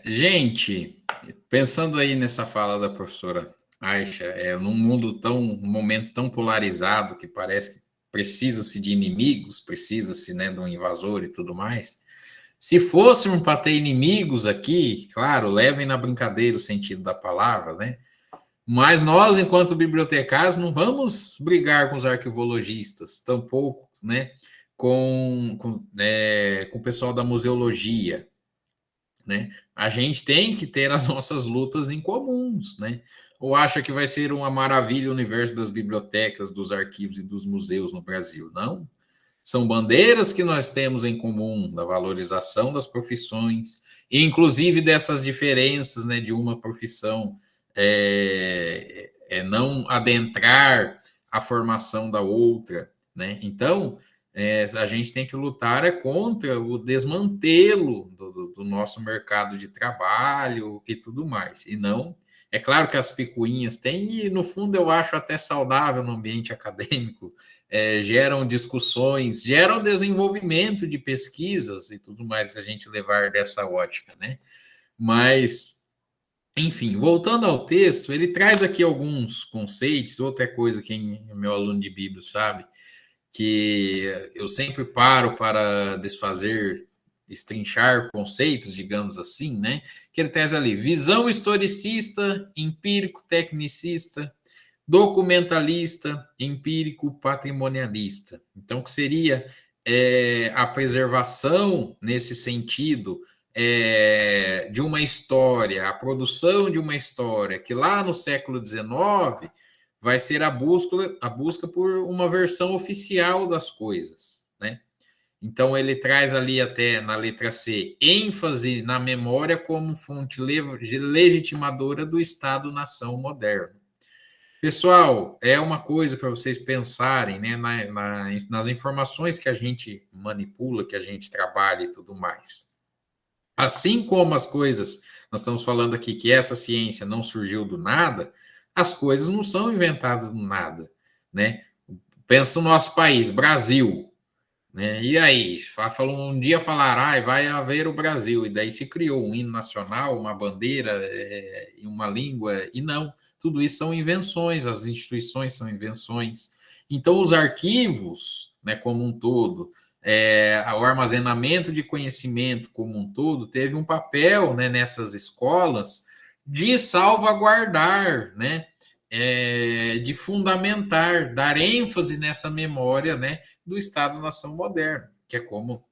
Gente, pensando aí nessa fala da professora Aisha, num momento tão polarizado que parece que precisa-se de inimigos, precisa-se, né, de um invasor e tudo mais. Se fôssemos para ter inimigos aqui, claro, levem na brincadeira o sentido da palavra, né? Mas nós, enquanto bibliotecários, não vamos brigar com os arquivologistas, tampouco, né? Com o pessoal da museologia, né? A gente tem que ter as nossas lutas em comuns, né? Ou acha que vai ser uma maravilha o universo das bibliotecas, dos arquivos e dos museus no Brasil? Não. São bandeiras que nós temos em comum, da valorização das profissões, e inclusive dessas diferenças, né, de uma profissão não adentrar a formação da outra, né? Então, a gente tem que lutar contra o desmantelo do nosso mercado de trabalho e tudo mais. E não, é claro que as picuinhas têm, e no fundo eu acho até saudável no ambiente acadêmico, geram discussões, geram desenvolvimento de pesquisas e tudo mais, a gente levar dessa ótica, né? Mas, enfim, voltando ao texto, ele traz aqui alguns conceitos, outra coisa que meu aluno de Bíblia sabe, que eu sempre paro para desfazer, destrinchar conceitos, digamos assim, né? Que ele traz ali, visão historicista, empírico, tecnicista, documentalista, empírico, patrimonialista. Então, que seria a preservação, nesse sentido, de uma história, a produção de uma história, que lá no século XIX vai ser a busca por uma versão oficial das coisas, né? Então, ele traz ali até na letra C, ênfase na memória como fonte legitimadora do Estado-nação moderno. Pessoal, é uma coisa para vocês pensarem, né, nas informações que a gente manipula, que a gente trabalha e tudo mais. Assim como as coisas, nós estamos falando aqui que essa ciência não surgiu do nada, as coisas não são inventadas do nada, né? Pensa no nosso país, Brasil, né? E aí, um dia falaram, vai haver o Brasil, e daí se criou um hino nacional, uma bandeira, uma língua, e não. Tudo isso são invenções, as instituições são invenções. Então, os arquivos, né, como um todo, o armazenamento de conhecimento como um todo, teve um papel, né, nessas escolas de salvaguardar, né, de fundamentar, dar ênfase nessa memória, né, do Estado-nação moderno, que é como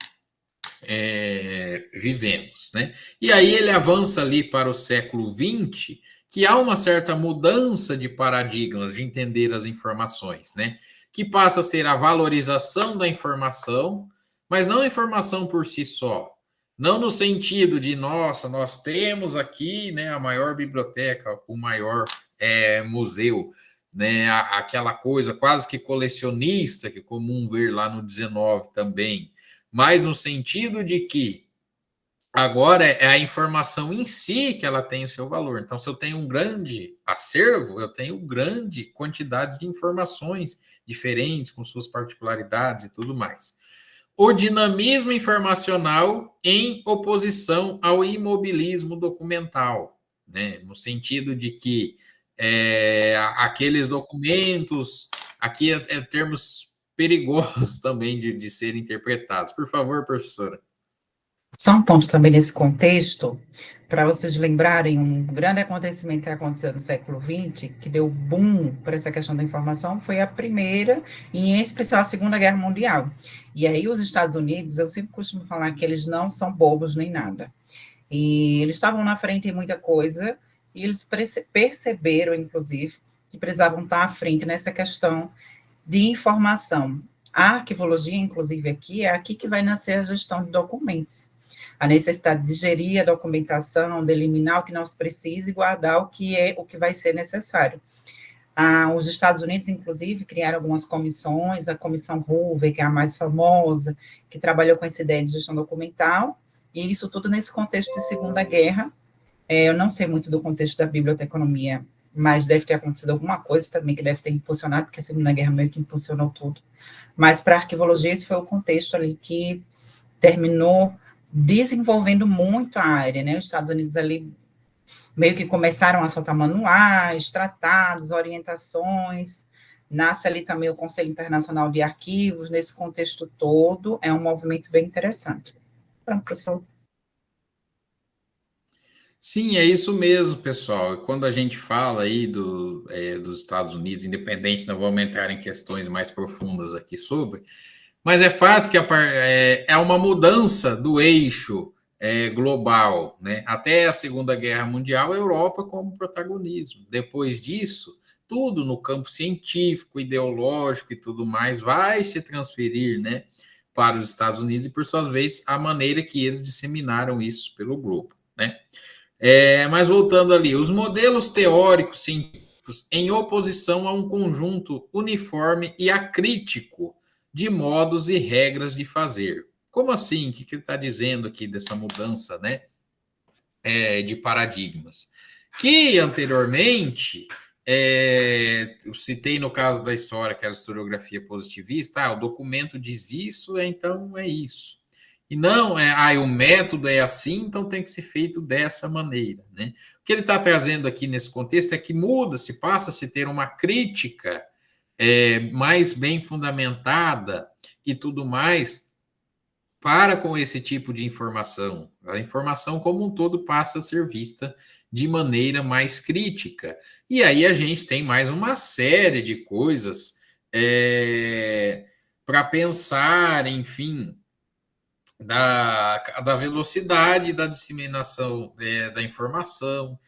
vivemos, né? E aí ele avança ali para o século XX, que há uma certa mudança de paradigmas de entender as informações, né? Que passa a ser a valorização da informação, mas não a informação por si só. Não no sentido de, nossa, nós temos aqui, né, a maior biblioteca, o maior museu, né, aquela coisa quase que colecionista, que é comum ver lá no 19 também, mas no sentido de que agora é a informação em si que ela tem o seu valor. Então, se eu tenho um grande acervo, eu tenho grande quantidade de informações diferentes, com suas particularidades e tudo mais. O dinamismo informacional em oposição ao imobilismo documental, né? No sentido de que aqueles documentos, aqui termos perigosos também de serem interpretados. Por favor, professora. Só um ponto também nesse contexto, para vocês lembrarem, um grande acontecimento que aconteceu no século XX, que deu boom para essa questão da informação, foi a Primeira, e em especial a Segunda Guerra Mundial. E aí os Estados Unidos, eu sempre costumo falar que eles não são bobos nem nada. E eles estavam na frente em muita coisa, e eles perceberam, inclusive, que precisavam estar à frente nessa questão de informação. A arquivologia, inclusive, é aqui que vai nascer a gestão de documentos. A necessidade de gerir a documentação, de eliminar o que não se precisa e guardar o que vai ser necessário. Os Estados Unidos, inclusive, criaram algumas comissões, a Comissão Hoover, que é a mais famosa, que trabalhou com essa ideia de gestão documental, e isso tudo nesse contexto de Segunda Guerra. Eu não sei muito do contexto da biblioteconomia, mas deve ter acontecido alguma coisa também que deve ter impulsionado, porque a Segunda Guerra meio que impulsionou tudo. Mas para a arquivologia, esse foi o contexto ali que terminou desenvolvendo muito a área, né? Os Estados Unidos ali meio que começaram a soltar manuais, tratados, orientações, nasce ali também o Conselho Internacional de Arquivos, nesse contexto todo, é um movimento bem interessante. Pronto, professor. Sim, é isso mesmo, pessoal. E quando a gente fala aí dos Estados Unidos, independente, não vamos entrar em questões mais profundas aqui sobre, mas é fato que é uma mudança do eixo global, né? Até a Segunda Guerra Mundial, a Europa como protagonismo. Depois disso, tudo no campo científico, ideológico e tudo mais vai se transferir, né, para os Estados Unidos e, por sua vez, a maneira que eles disseminaram isso pelo globo, né? Mas voltando ali, os modelos teóricos científicos em oposição a um conjunto uniforme e acrítico de modos e regras de fazer. Como assim? O que ele está dizendo aqui dessa mudança, né, de paradigmas? Que anteriormente, eu citei no caso da história, que era a historiografia positivista, o documento diz isso, então é isso. E não o método é assim, então tem que ser feito dessa maneira, né? O que ele está trazendo aqui nesse contexto é que muda-se, passa-se a ter uma crítica mais bem fundamentada e tudo mais para com esse tipo de informação. A informação como um todo passa a ser vista de maneira mais crítica. E aí a gente tem mais uma série de coisas para pensar, enfim, da velocidade da disseminação da informação,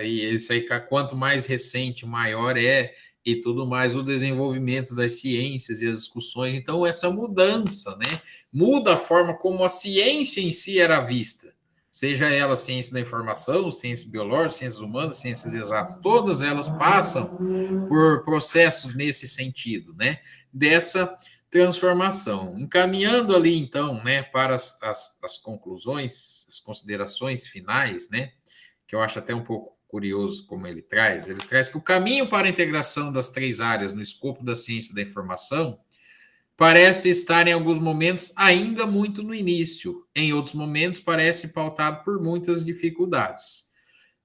e isso aí, quanto mais recente, maior e tudo mais, o desenvolvimento das ciências e as discussões. Então, essa mudança, né, muda a forma como a ciência em si era vista, seja ela ciência da informação, ciência biológica, ciências humanas, ciências exatas, todas elas passam por processos nesse sentido, né, dessa transformação. Encaminhando ali, então, né, para as conclusões, as considerações finais, né, que eu acho até um pouco curioso como ele traz que o caminho para a integração das três áreas no escopo da ciência da informação parece estar, em alguns momentos, ainda muito no início, em outros momentos parece pautado por muitas dificuldades.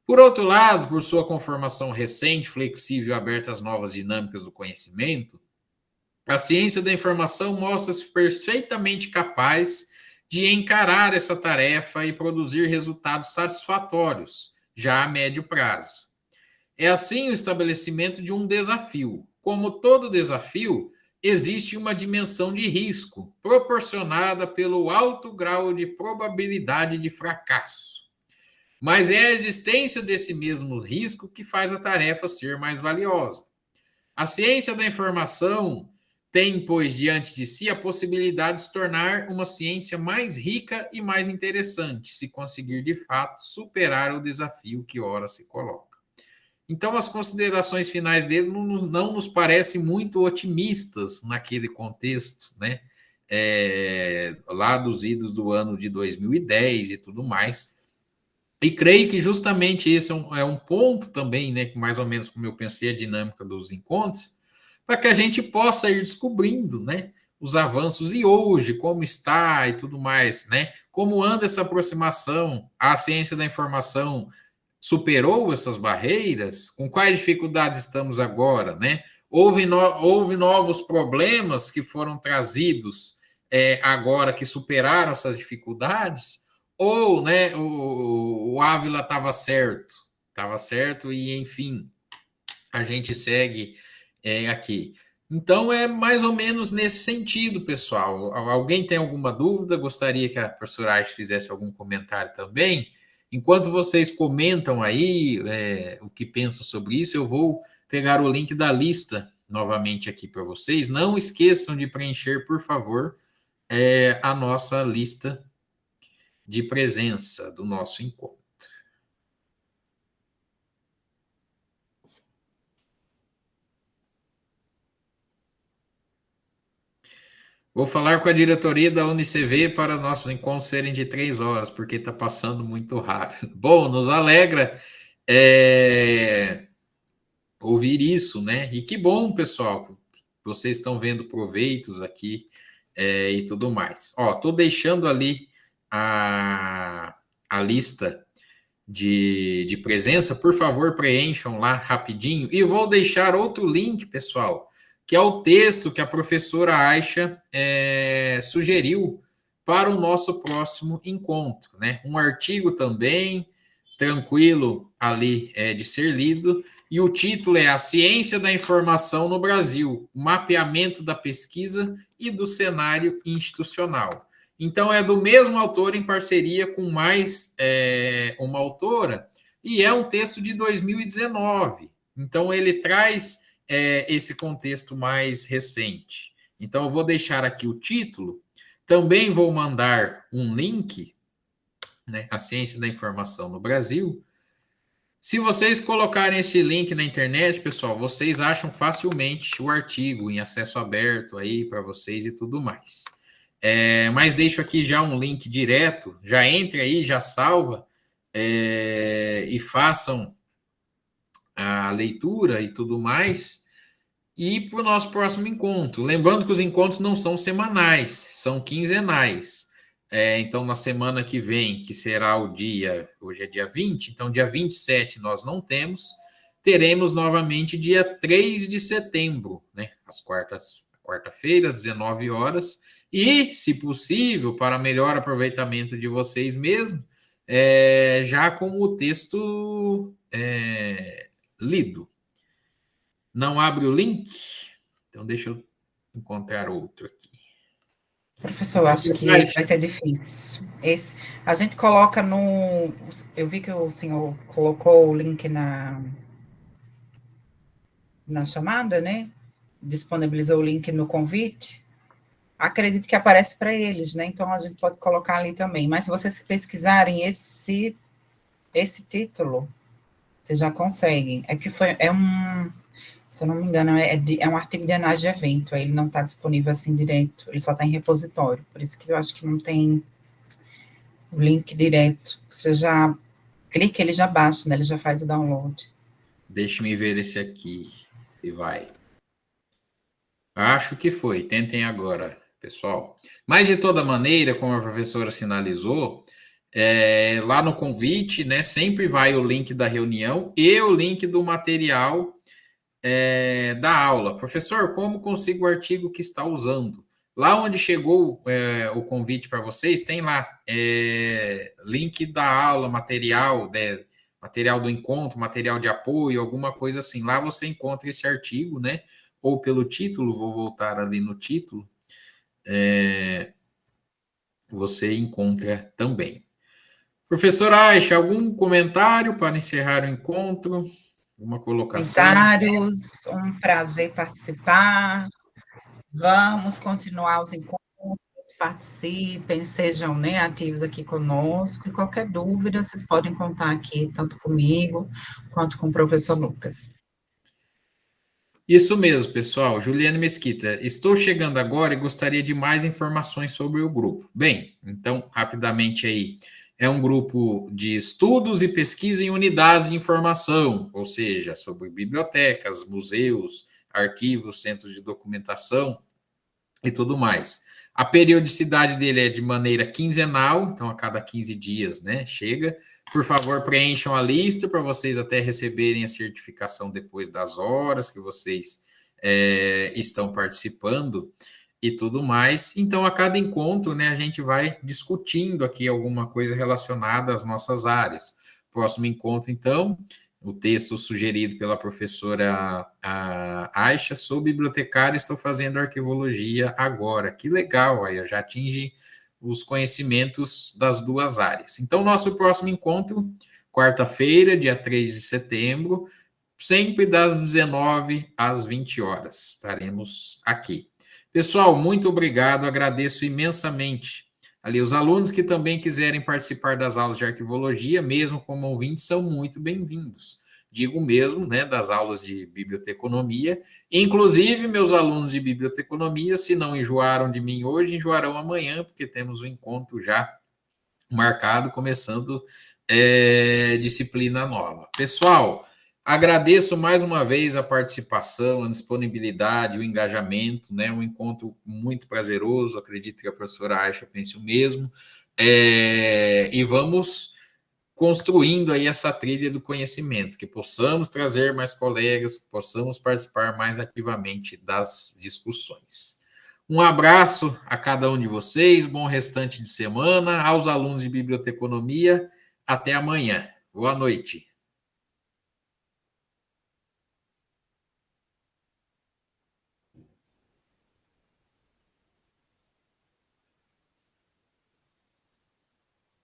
Por outro lado, por sua conformação recente, flexível e aberta às novas dinâmicas do conhecimento, a ciência da informação mostra-se perfeitamente capaz de encarar essa tarefa e produzir resultados satisfatórios, já a médio prazo. É assim o estabelecimento de um desafio. Como todo desafio, existe uma dimensão de risco proporcionada pelo alto grau de probabilidade de fracasso. Mas é a existência desse mesmo risco que faz a tarefa ser mais valiosa. A ciência da informação tem, pois, diante de si a possibilidade de se tornar uma ciência mais rica e mais interessante, se conseguir, de fato, superar o desafio que ora se coloca. Então, as considerações finais dele não nos parecem muito otimistas naquele contexto, né? Lá dos idos do ano de 2010 e tudo mais. E creio que justamente esse é um ponto também, né? Mais ou menos como eu pensei a dinâmica dos encontros, para que a gente possa ir descobrindo, né? Os avanços e hoje, como está e tudo mais, né? Como anda essa aproximação à ciência da informação, superou essas barreiras? Com quais dificuldades estamos agora, né? Houve novos problemas que foram trazidos agora que superaram essas dificuldades? Ou, né, o Ávila estava certo e, enfim, a gente segue aqui. Então, é mais ou menos nesse sentido, pessoal. Alguém tem alguma dúvida? Gostaria que a professora Aisha fizesse algum comentário também? Enquanto vocês comentam aí o que pensam sobre isso, eu vou pegar o link da lista novamente aqui para vocês. Não esqueçam de preencher, por favor, a nossa lista de presença do nosso encontro. Vou falar com a diretoria da UniCV para nossos encontros serem de 3 horas, porque está passando muito rápido. Bom, nos alegra ouvir isso, né? E que bom, pessoal, vocês estão vendo proveitos aqui e tudo mais. Ó, estou deixando ali a lista de presença, por favor, preencham lá rapidinho. E vou deixar outro link, pessoal, que é o texto que a professora Aisha sugeriu para o nosso próximo encontro, né? Um artigo também, tranquilo ali de ser lido, e o título é A Ciência da Informação no Brasil, Mapeamento da Pesquisa e do Cenário Institucional. Então, é do mesmo autor em parceria com mais uma autora, e é um texto de 2019. Então, ele traz esse contexto mais recente. Então, eu vou deixar aqui o título, também vou mandar um link, né, A Ciência da Informação no Brasil. Se vocês colocarem esse link na internet, pessoal, vocês acham facilmente o artigo em acesso aberto aí para vocês e tudo mais. Mas deixo aqui já um link direto, já entre aí, já salva e façam a leitura e tudo mais. E para o nosso próximo encontro. Lembrando que os encontros não são semanais, são quinzenais. Então, na semana que vem, que será o dia, hoje é dia 20, então dia 27 nós não temos, teremos novamente dia 3 de setembro, né? Às quarta-feiras, 19 horas, e, se possível, para melhor aproveitamento de vocês mesmo, já com o texto lido. Não abre o link? Então, deixa eu encontrar outro aqui. Professor, eu acho que esse vai ser difícil. A gente coloca no... Eu vi que o senhor colocou o link na chamada, né? Disponibilizou o link no convite. Acredito que aparece para eles, né? Então, a gente pode colocar ali também. Mas se vocês pesquisarem esse título, vocês já conseguem. É que se eu não me engano, é um artigo de análise de evento, ele não está disponível assim direto, ele só está em repositório, por isso que eu acho que não tem o link direto. Você já clica, ele já baixa, né? Ele já faz o download. Deixa-me ver esse aqui, se vai. Acho que foi, tentem agora, pessoal. Mas, de toda maneira, como a professora sinalizou, lá no convite, né, sempre vai o link da reunião e o link do material da aula. Professor, como consigo o artigo que está usando? Lá onde chegou o convite para vocês, tem lá link da aula, material do encontro, material de apoio, alguma coisa assim. Lá você encontra esse artigo, né? ou pelo título, vou voltar ali no título, você encontra também. Professora Aisha, algum comentário para encerrar o encontro? Uma colocação? Comentários, um prazer participar. Vamos continuar os encontros, participem, sejam, né, ativos aqui conosco. E qualquer dúvida, vocês podem contar aqui, tanto comigo quanto com o professor Lucas. Isso mesmo, pessoal. Juliane Mesquita, estou chegando agora e gostaria de mais informações sobre o grupo. Bem, então, rapidamente aí, é um grupo de estudos e pesquisa em unidades de informação, ou seja, sobre bibliotecas, museus, arquivos, centros de documentação e tudo mais. A periodicidade dele é de maneira quinzenal, então a cada 15 dias, né, chega. Por favor, preencham a lista para vocês até receberem a certificação depois das horas que vocês estão participando e tudo mais. Então, a cada encontro, né, a gente vai discutindo aqui alguma coisa relacionada às nossas áreas. Próximo encontro, então, o texto sugerido pela professora Aisha, sou bibliotecária, estou fazendo arquivologia agora. Que legal, aí eu já atingi os conhecimentos das duas áreas. Então, nosso próximo encontro, quarta-feira, dia 3 de setembro, sempre das 19 às 20 horas, estaremos aqui. Pessoal, muito obrigado, agradeço imensamente. Ali, os alunos que também quiserem participar das aulas de arquivologia, mesmo como ouvintes, são muito bem-vindos. Digo mesmo, né, das aulas de biblioteconomia. Inclusive, meus alunos de biblioteconomia, se não enjoaram de mim hoje, enjoarão amanhã, porque temos um encontro já marcado, começando disciplina nova. Pessoal, agradeço mais uma vez a participação, a disponibilidade, o engajamento, né? Um encontro muito prazeroso, acredito que a professora Aisha pense o mesmo. E vamos construindo aí essa trilha do conhecimento, que possamos trazer mais colegas, possamos participar mais ativamente das discussões. Um abraço a cada um de vocês, bom restante de semana, aos alunos de biblioteconomia, até amanhã. Boa noite.